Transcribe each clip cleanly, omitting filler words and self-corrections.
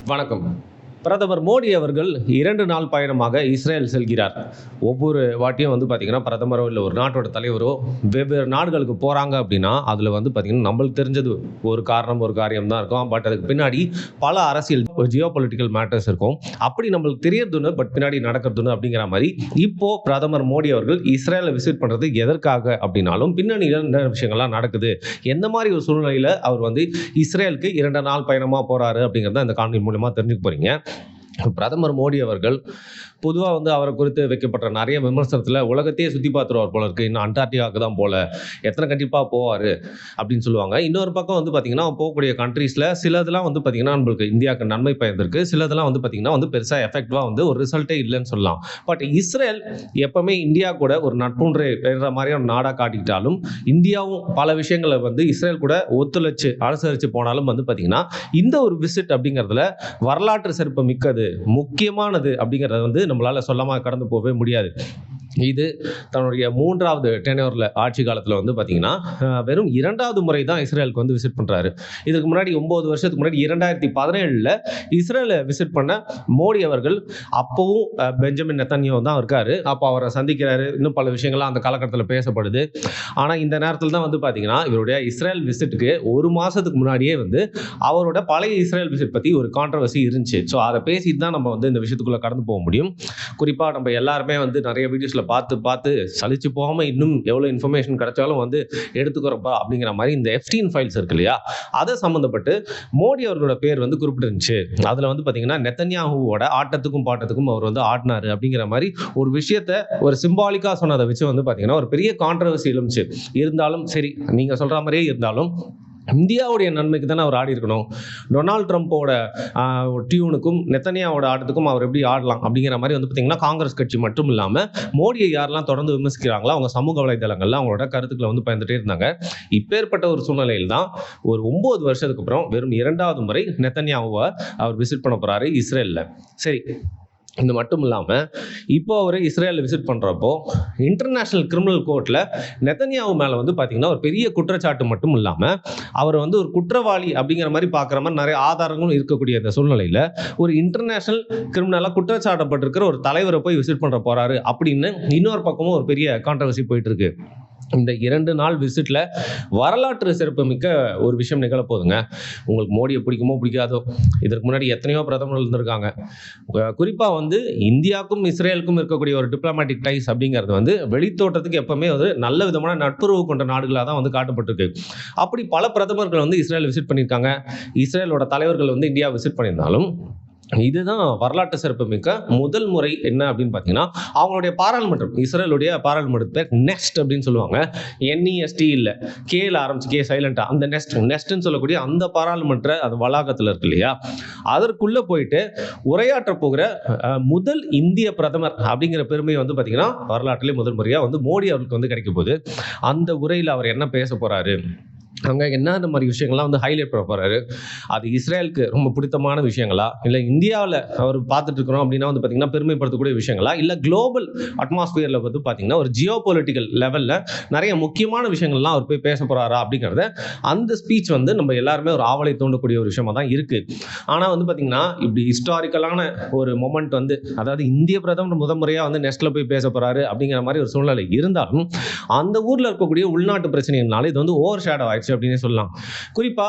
வணக்கம். பிரதமர் மோடி அவர்கள் 2 நாள் பயணமாக இஸ்ரேல் செல்கிறார். ஒவ்வொரு வாட்டியும் பார்த்தீங்கன்னா, பிரதமரோ இல்ல ஒரு நாட்டோட தலைவரோ வெவ்வேறு நாடுகளுக்கு போறாங்க அப்படின்னா, அதில பார்த்தீங்கன்னா, நம்மளுக்கு தெரிஞ்சது ஒரு காரணம், ஒரு காரியம் தான் இருக்கும். பட் அதுக்கு பின்னாடி பல அரசியல் ஜியோ பொலிட்டிக்கல் மேட்டர்ஸ் இருக்கும். அப்படி நம்மளுக்கு தெரியறதுன்னு பட் பின்னாடி நடக்கிறதுன்னு அப்படிங்கிற மாரி, இப்போ பிரதமர் மோடி அவர்கள் இஸ்ரேல விசிட் பண்றது எதற்காக அப்படின்னாலும், பின்னணியில என்ன விஷயங்கள்லாம் நடக்குது? எந்த மாரி ஒரு சூழ்நிலையில அவர் இஸ்ரேலுக்கு 2 நாள் பயணமா போறாரு அப்படிங்கிறத இந்த காணொலி மூலியமா தெரிஞ்சுக்க போறீங்க. பிரதமர் மோடி அவர்கள் பொதுவா அவரை குறித்து வைக்கப்பட்ட நிறைய விமர்சனத்துல உலகத்தையே சுத்தி பார்த்துருவார் போல இருக்கு. இன்னும் அண்டார்டிகாவுக்கு தான் போல. எத்தனை கண்டிப்பா போவாரு அப்படின்னு சொல்லுவாங்க. இன்னொரு பக்கம் பார்த்தீங்கன்னா, போகக்கூடிய கண்ட்ரீஸ்ல சிலதெல்லாம் பார்த்தீங்கன்னா, நம்மளுக்கு இந்தியாவுக்கு நன்மை பயந்திருக்கு. சிலதெல்லாம் பார்த்தீங்கன்னா, பெருசா எஃபெக்டிவா ஒரு ரிசல்ட்டே இல்லைன்னு சொல்லலாம். பட் இஸ்ரேல் எப்பவுமே இந்தியா கூட ஒரு நட்புன்ற மாதிரியான நாடா காட்டிக்கிட்டாலும், இந்தியாவும் பல விஷயங்களை இஸ்ரேல் கூட ஒத்துழைச்சு அனுசரிச்சு போனாலும் பார்த்தீங்கன்னா, இந்த ஒரு விசிட் அப்படிங்கிறதுல வரலாற்று சிறப்பு மிக்கது, முக்கியமானது அப்படிங்கிறத நம்மளால சொல்லாம கடந்து போகவே முடியாது. இது தன்னுடைய 3வது டென்யூர்ல ஆட்சி காலத்துல பார்த்தீங்கன்னா, வெறும் 2வது முறை தான் இஸ்ரேலுக்கு விசிட் பண்றாரு. இதுக்கு முன்னாடி 9 வருஷத்துக்கு முன்னாடி 2017ல இஸ்ரேல விசிட் பண்ண மோடி அவர்கள் அப்பவும் பெஞ்சமின் நெத்தன்யாஹூ தான் இருக்காரு. அப்போ அவரை சந்திக்கிறாரு. இன்னும் பல விஷயங்கள்லாம் அந்த காலகட்டத்தில் பேசப்படுது. ஆனா இந்த நேரத்தில் தான் பார்த்தீங்கன்னா, இவருடைய இஸ்ரேல் விசிட்டுக்கு ஒரு மாசத்துக்கு முன்னாடியே அவரோட பழைய இஸ்ரேல் விசிட் பத்தி ஒரு கான்ட்ரவர்சி இருந்துச்சு. ஸோ அதை பேசிட்டு தான் நம்ம இந்த விஷயத்துக்குள்ள கடந்து போக முடியும். குறிப்பா நம்ம எல்லாருமே நிறைய வீடியோஸ்ல பார்த்து சலிச்சு போகாம இன்னும் எவ்வளவு இன்ஃபர்மேஷன் கிடைச்சாலும் எடுத்துக்கிறப்பா அப்படிங்கிற மாதிரி இந்த எஃப்ஸ்டீன் ஃபைல்ஸ் இருக்கு இல்லையா, அதை சம்பந்தப்பட்டு மோடி அவர்களோட பேர் குறிப்பிட்டிருந்துச்சு. அதுல பார்த்தீங்கன்னா, நெத்தன்யாஹூவோட ஆட்டத்துக்கும் பாட்டத்துக்கும் அவர் ஆடினாரு அப்படிங்கிற மாதிரி ஒரு விஷயத்தை ஒரு சிம்பாலிக்கா சொன்னதை வச்சு பார்த்தீங்கன்னா, ஒரு பெரிய கான்ட்ரவர்சி எழுந்துச்சு. இருந்தாலும் சரி, நீங்க சொல்ற மாதிரியே இருந்தாலும் இந்தியாவுடைய நன்மைக்கு தானே அவர் ஆடி இருக்கணும். டொனால்ட் ட்ரம்ப்போட டியூனுக்கும் நெத்தன்யாவோட ஆட்டத்துக்கும் அவர் எப்படி ஆடலாம் அப்படிங்கிற மாதிரி பார்த்தீங்கன்னா, காங்கிரஸ் கட்சி மட்டும் இல்லாமல் மோடியை யாரெல்லாம் தொடர்ந்து விமர்சிக்கிறாங்களோ அவங்க சமூக வலைதளங்கள்ல அவங்களோட கருத்துக்களை பயந்துட்டே இருந்தாங்க. இப்பேற்பட்ட ஒரு சூழ்நிலையில் தான் ஒரு 9 வருஷத்துக்கு அப்புறம் வெறும் 2வது முறை நெத்தன்யாஹூவை அவர் விசிட் பண்ண போறாரு இஸ்ரேல்ல. சரி, இது மட்டும் இல்லாமல் இப்போ அவர் இஸ்ரேலில் விசிட் பண்ணுறப்போ இன்டர்நேஷ்னல் கிரிமினல் கோர்ட்டில் நெத்தன்யாஹூ மேலே பார்த்தீங்கன்னா, ஒரு பெரிய குற்றச்சாட்டு மட்டும் இல்லாமல் அவர் ஒரு குற்றவாளி அப்படிங்கிற மாதிரி பார்க்குற மாதிரி நிறைய ஆதாரங்களும் இருக்கக்கூடிய இந்த சூழ்நிலையில் ஒரு இன்டர்நேஷ்னல் கிரிமினலாக குற்றச்சாட்டப்பட்டிருக்கிற ஒரு தலைவரை போய் விசிட் பண்ணுற போகிறாரு அப்படின்னு இன்னொரு பக்கமும் ஒரு பெரிய கான்ட்ரவர்சி போயிட்டு இருக்கு. இந்த 2 நாள் விசிட்ல வரலாற்று சிறப்பு மிக்க ஒரு விஷயம் நிகழப்போகுதுங்க. உங்களுக்கு மோடியை பிடிக்குமோ பிடிக்காதோ, இதற்கு முன்னாடி எத்தனையோ பிரதமர்கள் இருந்திருக்காங்க. குறிப்பா இந்தியாவுக்கும் இஸ்ரேலுக்கும் இருக்கக்கூடிய ஒரு டிப்ளமேட்டிக் டைஸ் அப்படிங்கிறது வெளித்தோட்டத்துக்கு எப்பவுமே நல்ல விதமான நட்புறவு கொண்ட நாடுகளாக தான் காட்டப்பட்டிருக்கு. அப்படி பல பிரதமர்கள் இஸ்ரேல் விசிட் பண்ணியிருக்காங்க. இஸ்ரேலோட தலைவர்கள் இந்தியா விசிட் பண்ணியிருந்தாலும், இதுதான் வரலாற்று சிறப்பு மிக்க முதல் முறை. என்ன அப்படின்னு பார்த்தீங்கன்னா, அவங்களுடைய பாராளுமன்றம், இஸ்ரேலுடைய பாராளுமன்றத்தை நெஸ்ட் அப்படின்னு சொல்லுவாங்க. NEST இல்லை, கேல ஆரம்பிச்சு, கே சைலண்டா, அந்த நெஸ்ட்னு சொல்லக்கூடிய அந்த பாராளுமன்ற அந்த வளாகத்தில் இருக்கு இல்லையா, அதற்குள்ள போயிட்டு உரையாற்ற போகிற முதல் இந்திய பிரதமர் அப்படிங்கிற பெருமை பார்த்தீங்கன்னா, வரலாற்றிலே முதல் முறையா மோடி அவருக்கு கிடைக்க போகுது. அந்த உரையில் அவர் என்ன பேச போறாரு, அங்கே என்ன இந்த மாதிரி விஷயங்கள்லாம் ஹைலைட் பண்ண போறாரு, அது இஸ்ரேலுக்கு ரொம்ப பிடித்தமான விஷயங்களா, இல்லை இந்தியாவில் அவர் பார்த்துட்டு இருக்கிறோம் அப்படின்னா பார்த்தீங்கன்னா பெருமைப்படுத்தக்கூடிய விஷயங்களா, இல்லை குளோபல் அட்மாஸ்பியரில் பார்த்தீங்கன்னா ஒரு ஜியோ பொலிட்டிக்கல் லெவலில் நிறைய முக்கியமான விஷயங்கள்லாம் அவர் போய் பேச போறாரா அப்படிங்கிறத அந்த ஸ்பீச் நம்ம எல்லாருமே ஒரு ஆவலை தூண்டக்கூடிய ஒரு விஷயமா தான் இருக்கு. ஆனால் பார்த்தீங்கன்னா, இப்படி ஹிஸ்டாரிக்கலான ஒரு மொமெண்ட் அதாவது இந்திய பிரதமர் முதன்முறையாக நெஸ்ட்ல போய் பேச போறாரு அப்படிங்கிற மாதிரி ஒரு சூழ்நிலை இருந்தாலும், அந்த ஊரில் இருக்கக்கூடிய உள்நாட்டு பிரச்சனைகள்னால இது ஓவர் ஷேடோ ஆயிடுச்சு அப்படின்னு சொல்லலாம். குறிப்பா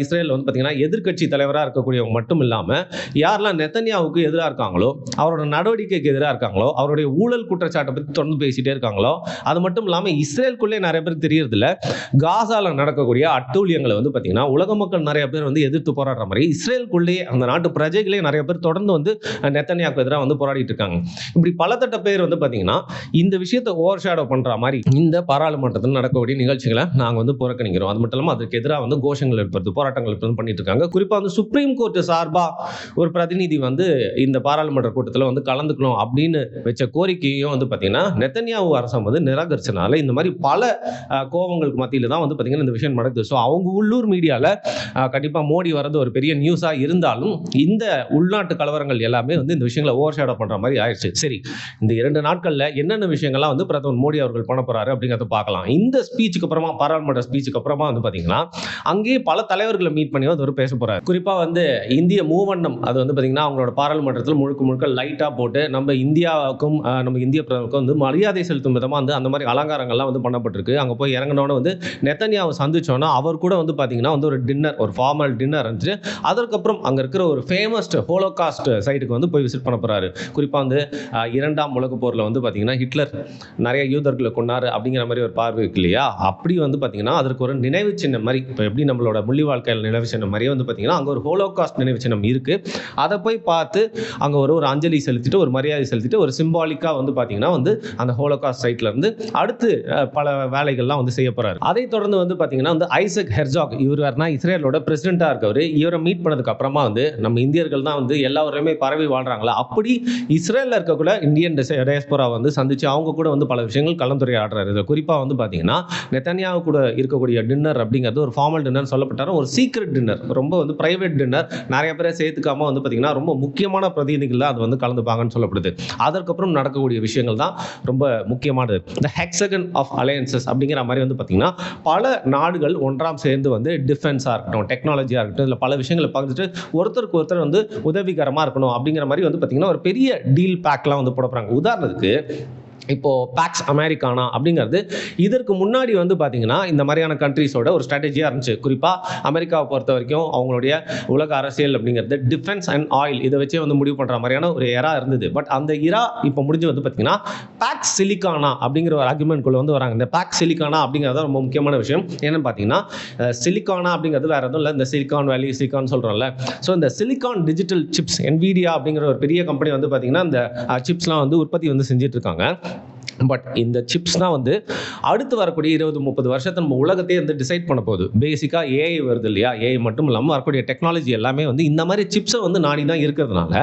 இஸ்ரேல் பார்த்தீங்கன்னா, எதிர்க்கட்சி தலைவராக இருக்கக்கூடியவங்க மட்டும் இல்லாம யாரெல்லாம் நெத்தன்யாஹூவுக்கு எதிராக இருக்காங்களோ, அவரோட நடவடிக்கைக்கு எதிராக இருக்காங்களோ, அவருடைய ஊழல் குற்றச்சாட்டை பற்றி தொடர்ந்து பேசிட்டே இருக்காங்களோ, அது மட்டும் இல்லாம இஸ்ரேலுக்குள்ளே நிறைய பேர் தெரியறதில்ல, காசால நடக்கக்கூடிய அட்டூழியங்களை பார்த்தீங்கன்னா உலக மக்கள் நிறைய பேர் எதிர்த்து போராடுற மாதிரி இஸ்ரேலுக்குள்ளே அந்த நாட்டு பிரஜைகளே நிறைய பேர் தொடர்ந்து நெத்தன்யாஹூக்கு எதிராக போராடிட்டு இருக்காங்க. இப்படி பலதட்ட பேர் பார்த்தீங்கன்னா, இந்த விஷயத்தை ஓவர் ஷேடோ பண்ற மாதிரி இந்த பாராளுமன்றத்தில் நடக்கக்கூடிய நிகழ்ச்சிகளை நாங்கள் புறக்கணிக்கிறோம். அது மட்டும் இல்லாமல் அதுக்கு எதிராக கோஷங்கள் எழுப்புறது, போராட்டங்கள் எழுப்புறது பண்ணிட்டு இருக்காங்க. குறிப்பாக சுப்ரீம் கோர்ட் சார்பா ஒரு பிரதிநிதி இந்த பாராளுமன்ற கூட்டத்தில் கலந்துக்கணும் அப்படின்னு வச்ச கோரிக்கையும் பார்த்தீங்கன்னா, நெத்தன்யாஹூ அரசாங்கம் நிராகரிச்சனால இந்த மாதிரி பல கோபங்களுக்கு மத்தியில் தான் பார்த்தீங்கன்னா இந்த விஷயம் நடக்குது. ஸோ அவங்க உள்ளூர் மீடியாவில் கண்டிப்பாக மோடி வரது ஒரு பெரிய நியூஸாக இருந்தாலும், இந்த உள்நாட்டு கலவரங்கள் எல்லாமே இந்த விஷயங்களை ஓவர் ஷேடோ பண்ற மாதிரி ஆயிடுச்சு. சரி, இந்த 2 நாட்களில் என்னென்ன விஷயங்கள்லாம் பிரதமர் மோடி அவர்கள் பண்ண போறாரு அப்படிங்கிறத பார்க்கலாம். இந்த ஸ்பீச்சுக்கு அப்புறமா, பாராளுமன்ற ஸ்பீச்சுக்கு அப்புறமா வந்து பார்த்தீங்கன்னா, அங்கேயே பல தலைவர்கள மீட் பண்ணி வந்து அவரு பேச போறாரு. குறிப்பா வந்து இந்திய மூவண்ணம் அது வந்து பார்த்தீங்கன்னா, அவங்களோட பாராளுமன்றத்தில முழுக்க முழுக்க லைட்டா போட்டு, நம்ம இந்தியாவுக்கும் நம்ம இந்திய பிரதமருக்கும் வந்து மரியாதை செலுத்தும் விதமா வந்து அந்த மாரி அலங்காரங்கள்லாம் வந்து பண்ணப்பட்டிருக்கு. அங்க போய் இறங்குனோனே வந்து நெத்தன்யாஹு சந்திச்சோன, அவர் கூட வந்து பார்த்தீங்கன்னா வந்து ஒரு டின்னர், ஒரு ஃபார்மல் டின்னர் இருந்துச்சு. அதற்கப்புறம் அங்க இருக்கிற ஒரு ஃபேமஸ் ஹோலோகாஸ்ட் சைட்டுக்கு வந்து போய் விசிட் பண்ண போறாரு. குறிப்பா வந்து 2ஆம் உலகப் போர்ல வந்து பார்த்தீங்கன்னா, ஹிட்லர் நெறைய யூதர்கள கொன்னாரு அப்படிங்கிற மாரி ஒரு பார்வை இருக்கு இல்லையா? அப்படி வந்து பார்த்தீங்கன்னா, அதற்கு ஒரு நினைவு சின்னம் மாரி, இப்ப எப்படி நம்மளோட முள்ளி வாழ்க்கையில நினைவு சின்னம் மாரியே வந்து பார்த்தீங்கன்னா, அங்க ஒரு ஹோலோகாஸ்ட் நினைவு சின்னம் இருக்கு. அத போய் பார்த்து அங்க ஒரு அஞ்சலி செலுத்திட்டு, ஒரு மரியாதை செலுத்திட்டு, ஒரு சிம்பாலிக்கா வந்து பார்த்தீங்கன்னா வந்து அந்த ஹோலோகாஸ்ட் சைட்ல இருந்து அடுத்து பல வேலைகள்லாம் வந்து செய்ய போறாரு. அதைத் தொடர்ந்து வந்து பார்த்தீங்கன்னா வந்து ஐசக் ஹெர்சாக் இவர் யாருன்னா இஸ்ரேலோட பிரசிடென்ட்டா இருக்கவரு. இவரை மீட் பண்ணதுக்கு அப்புறமா வந்து நம்ம இந்தியர்கள் தான் வந்து எல்லா ஊர்லயுமே பரவி வாழ்றாங்களா, அப்படி இஸ்ரேல்ல இருக்கக்கூட இந்தியன் டயஸ்போரா வந்து சந்திச்சு அவங்க கூட வந்து பல விஷயங்கள் கலந்துரையாடுறாரு. இதுல குறிப்பா வந்து பார்த்தீங்கன்னா, நெத்தன்யாஹு கூட இருக்கக்கூடிய டின்னர் அப்படிங்கிறது ஒரு ஃபார்மல் டின்னர் சொல்லப்பட்டாலும் ஒரு சீக்ரெட் டின்னர், ரொம்ப வந்து பிரைவேட் டின்னர், நிறைய பேரை சேர்த்துக்காம வந்து பார்த்தீங்கன்னா ரொம்ப முக்கியமான பிரதிநிதிகள் தான் அது வந்து கலந்துப்பாங்கன்னு சொல்லப்படுது. அதற்கப்புறம் நடக்கக்கூடிய விஷயங்கள் தான் ரொம்ப முக்கியமானது. இந்த ஹெக்ஸகன் ஆஃப் அலையன்சஸ் அப்படிங்கிற மாதிரி வந்து பார்த்தீங்கன்னா, பல நாடுகள் ஒன்றாம் சேர்ந்து வந்து டிஃபென்ஸா இருக்கட்டும், டெக்னாலஜியா இருக்கட்டும், இதுல பல விஷயங்களை பகிர்ந்துட்டு ஒருத்தருக்கு ஒருத்தர் வந்து உதவிகரமா இருக்கணும் அப்படிங்கிற மாதிரி வந்து பார்த்தீங்கன்னா ஒரு பெரிய டீல் பேக்லாம் வந்து போட போறாங்க. உதாரணத்துக்கு இப்போ பாக்ஸ் அமெரிக்கானா அப்படிங்கிறது இதற்கு முன்னாடி வந்து பார்த்தீங்கன்னா, இந்த மாதிரியான கண்ட்ரீஸோட ஒரு ஸ்ட்ராட்டஜியா இருந்துச்சு. குறிப்பா அமெரிக்காவை பொறுத்த வரைக்கும் அவங்களுடைய உலக அரசியல் அப்படிங்கிறது டிஃபென்ஸ் அண்ட் ஆயில் இதை வச்சே வந்து முடிவு பண்ற மாதிரியான ஒரு எரா இருந்தது. பட் அந்த இரா இப்போ முடிஞ்சு வந்து பார்த்தீங்கன்னா, பாக்ஸ் சிலிக்கானா அப்படிங்கிற ஒரு ஆர்குமெண்ட்குள்ள வந்து வராங்க. இந்த பாக்ஸ் சிலிக்கானா அப்படிங்கிறது ரொம்ப முக்கியமான விஷயம். என்னன்னு பார்த்தீங்கன்னா, சிலிக்கானா அப்படிங்கிறது வேற எதுவும் இல்லை, இந்த சிலிக்கான் வேலி சிலிக்கான் சொல்றோம்ல. ஸோ இந்த சிலிக்கான் டிஜிட்டல் சிப்ஸ் NVIDIA அப்படிங்கிற ஒரு பெரிய கம்பெனி வந்து பார்த்தீங்கன்னா, இந்த சிப்ஸ்லாம் வந்து உற்பத்தி வந்து செஞ்சுட்டு இருக்காங்க. பட் இந்த சிப்ஸ் தான் வந்து அடுத்து வரக்கூடிய 20-30 வருஷத்தை நம்ம உலகத்தையே வந்து டிசைட் பண்ண போகுது. பேசிக்கா AI வருது இல்லையா? AI மட்டும் இல்லாமல் வரக்கூடிய டெக்னாலஜி எல்லாமே வந்து இந்த மாதிரி சிப்ஸை வந்து நாடி தான் இருக்கிறதுனால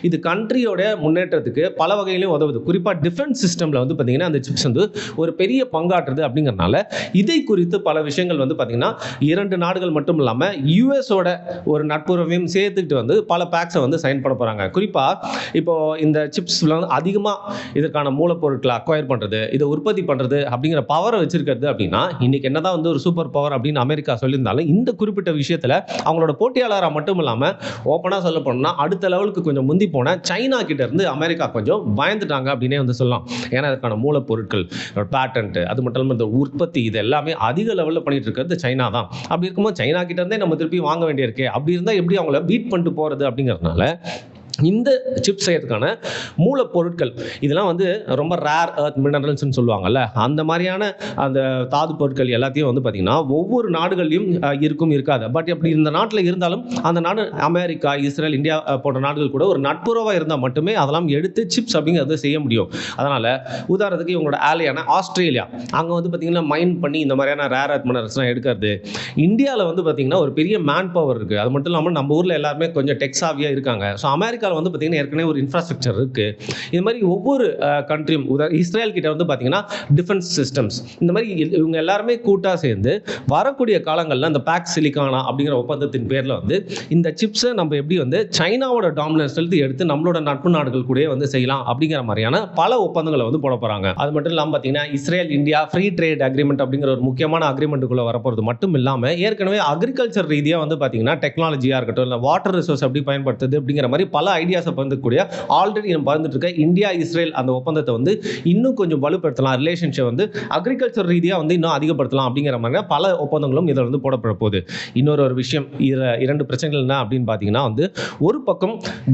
இது கண்ட்ரியோட முன்னேற்றத்துக்கு பல வகையிலும் உதவுது. குறிப்பாக டிஃபென்ஸ் சிஸ்டமில் வந்து பார்த்தீங்கன்னா அந்த சிப்ஸ் வந்து ஒரு பெரிய பங்காற்றுது. அப்படிங்கிறதுனால இதை குறித்து பல விஷயங்கள் வந்து பார்த்தீங்கன்னா 2 நாடுகள் மட்டும் இல்லாமல் யூஎஸோட ஒரு நட்புறவையும் சேர்த்துக்கிட்டு வந்து பல பேக்ஸை வந்து சைன் பண்ண போகிறாங்க. குறிப்பாக இப்போ இந்த சிப்ஸ்ல வந்து அதிகமாக இதற்கான மூலப்பொருட்களை அக்வயர் பண்றது, இதை உற்பத்தி பண்றது அப்படிங்கிற பவரை வச்சிருக்கிறது அப்படின்னா, இன்னைக்கு என்னதான் வந்து ஒரு சூப்பர் பவர் அப்படின்னு அமெரிக்கா சொல்லியிருந்தாலும் இந்த குறிப்பிட்ட விஷயத்துல அவங்களோட போட்டியாளரா மட்டும் இல்லாம ஓப்பனா சொல்ல போனா அடுத்த லெவலுக்கு கொஞ்சம் முந்தி போன சைனா கிட்ட இருந்து அமெரிக்கா கொஞ்சம் பயந்துட்டாங்க அப்படின்னே வந்து சொல்லலாம். ஏன்னா அதற்கான மூலப்பொருட்கள், பேட்டன்ட், அது மட்டும் இல்லாமல் இந்த உற்பத்தி இது எல்லாமே அதிக லெவலில் பண்ணிட்டு இருக்கிறது சைனா தான். அப்படி இருக்கும்போது சைனா கிட்ட இருந்தே நம்ம திருப்பி வாங்க வேண்டியிருக்கு. அப்படி இருந்தால் எப்படி அவங்கள பீட் பண்ணிட்டு போறது அப்படிங்கிறதுனால இந்த சிப் செய்யறதுக்கான மூலப்பொருட்கள் இதெல்லாம் வந்து ரொம்ப ரேர் எர்த் மினரல்ஸ்னு சொல்லுவாங்கல்ல, அந்த மாதிரியான அந்த தாது பொருட்கள் எல்லாத்தையும் வந்து பார்த்தீங்கன்னா ஒவ்வொரு நாடுகள்லையும் இருக்கும் இருக்காது. பட் அப்படி இந்த நாட்டில் இருந்தாலும் அந்த நாடு அமெரிக்கா, இஸ்ரேல், இந்தியா போன்ற நாடுகள் கூட ஒரு நட்புறவாக இருந்தால் மட்டுமே அதெல்லாம் எடுத்து சிப்ஸ் அப்படிங்கிறத செய்ய முடியும். அதனால் உதாரணத்துக்கு இவங்களோட ஆலையான ஆஸ்திரேலியா அங்கே வந்து பார்த்தீங்கன்னா மைன் பண்ணி இந்த மாதிரியான ரேர் எர்த் மினரல்ஸ்லாம் எடுக்கிறது. இந்தியாவில் வந்து பார்த்தீங்கன்னா ஒரு பெரிய மேன் பவர் இருக்குது. அது மட்டும் இல்லாமல் நம்ம ஊரில் எல்லாருமே கொஞ்சம் டெக்ஸாவியாக இருக்காங்க. ஸோ அமெரிக்காவில் வந்து பார்த்தீங்கன்னா ஏற்கனவே ஒரு இன்ஃப்ராஸ்ட்ரக்சர் இருக்கு. இது மாதிரி ஒவ்வொரு கண்ட்ரியும் இஸ்ரேல் கிட்ட வந்து பார்த்தீங்கன்னா டிஃபென்ஸ் சிஸ்டம்ஸ் இந்த மாதிரி இவங்க எல்லாருமே கூட்டா சேர்ந்து வரக்கூடிய காலங்களில் அந்த பாக்ஸ் சிலிக்கானா அப்படிங்கிற ஒப்பந்தத்தின் பேரில் வந்து இந்த சிப்ஸை நம்ம எப்படி வந்து சைனாவோட டாமினன்ஸ் எடுத்து நம்மளோட நட்பு நாடுகள் கூட வந்து செய்யலாம் அப்படிங்கிற மாதிரியான பல ஒப்பந்தங்களை வந்து போட போறாங்க. அது மட்டும் இல்லாமல் பார்த்தீங்கன்னா Israel India free trade agreement அப்படிங்கிற ஒரு முக்கியமான அக்ரிமெண்ட்டுக்குள்ள வரப்போறது மட்டும் இல்லாமல் ஏற்கனவே அக்ரிகல்ச்சர் ரீதியாக வந்து பார்த்தீங்கன்னா டெக்னாலஜியாக இருக்கட்டும், இல்லை வாட்டர் ரிசோர்ஸ் எப்படி பயன்படுத்துது அப்படிங்கிற மாதிரி பல ஐடியாஸை பகிர்ந்துக்கூடிய ஆல்ரெடி நம்ம பகிர்ந்துட்டு இருக்க இந்தியா இஸ்ரேல் அந்த ஒப்பந்தத்தை வந்து இன்னும் கொஞ்சம் வலுப்படுத்தலாம், ரிலேஷன்ஷிப் வந்து அக்ரிகல்ச்சர் ரீதியாக வந்து இன்னும் அதிகப்படுத்தலாம் அப்படிங்கிற மாதிரி பல ஒப்பந்தங்களும் இதில் வந்து போடப்பட போகுது. இன்னொரு விஷயம், இதில் 2 பிரச்சனைகள் என்ன அப்படின்னு பார்த்தீங்கன்னா வந்து ஒரு பக்கம்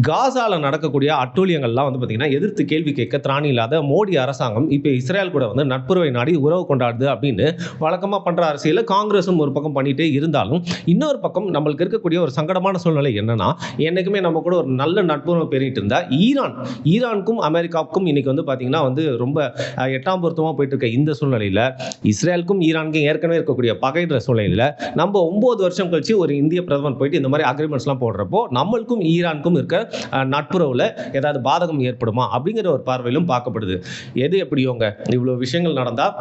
காசால நடக்கக்கூடிய அட்டூழியங்கள்லாம் வந்து பார்த்தீங்கன்னா எதிர்த்து கேள்வி கேட்க திராணி இல்லாத மோடி அரசாங்கம் இப்போ இஸ்ரேல் கூட வந்து நட்புறவை நாடி உறவு கொண்டாடுது அப்படின்னு வழக்கமாக பண்ற அரசியல காங்கிரஸும் ஒரு பக்கம் பண்ணிட்டே இருந்தாலும் இன்னொரு பக்கம் நம்மளுக்கு இருக்கக்கூடிய ஒரு சங்கடமான சூழ்நிலை என்னன்னா, என்னைக்குமே நம்ம கூட ஒரு நல்ல நட்புறவு பெருகிட்டு இருந்தா ஈரானுக்கும் அமெரிக்காவுக்கும் இன்னைக்கு வந்து பார்த்தீங்கன்னா வந்து ரொம்ப 8ஆம் பொருத்தமாக போயிட்டு இருக்க இந்த சூழ்நிலையில் இஸ்ரேலுக்கும் ஈரானுக்கும் ஏற்கனவே இருக்கக்கூடிய பகைன்ற சூழ்நிலையில் நம்ம 9 வருஷம் கழிச்சு ஒரு இந்திய பிரதமர் போயிட்டு இந்த மாதிரி அக்ரிமெண்ட்ஸ்லாம் போடுறப்போ நம்மளுக்கும் ஈரானுக்கும் இருக்க நட்புறவில் ஏதாவது பாதகம் ஏற்படுமா அப்படிங்கிற ஒரு பார்வையிலும் பார்க்கப்படுது. எது எப்படியோங்க இவ்வளோ விஷயங்கள் நடந்தால்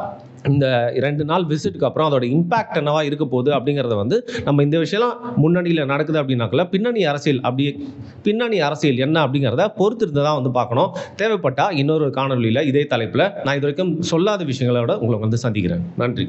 இந்த 2 நாள் விசிட்டுக்கு அப்புறம் அதோட இம்பாக்ட் என்னவா இருக்க போகுது அப்படிங்கிறத வந்து நம்ம இந்த விஷயம்லாம் முன்னணியில் நடக்குது அப்படின்னாக்கல பின்னணி அரசியல் என்ன அப்படிங்கிறத பொறுத்திருந்து தான் வந்து பார்க்கணும். தேவைப்பட்டா இன்னொரு காணொலியில் இதே தலைப்பில் நான் இது வரைக்கும் சொல்லாத விஷயங்களோட உங்களை வந்து சந்திக்கிறேன். நன்றி.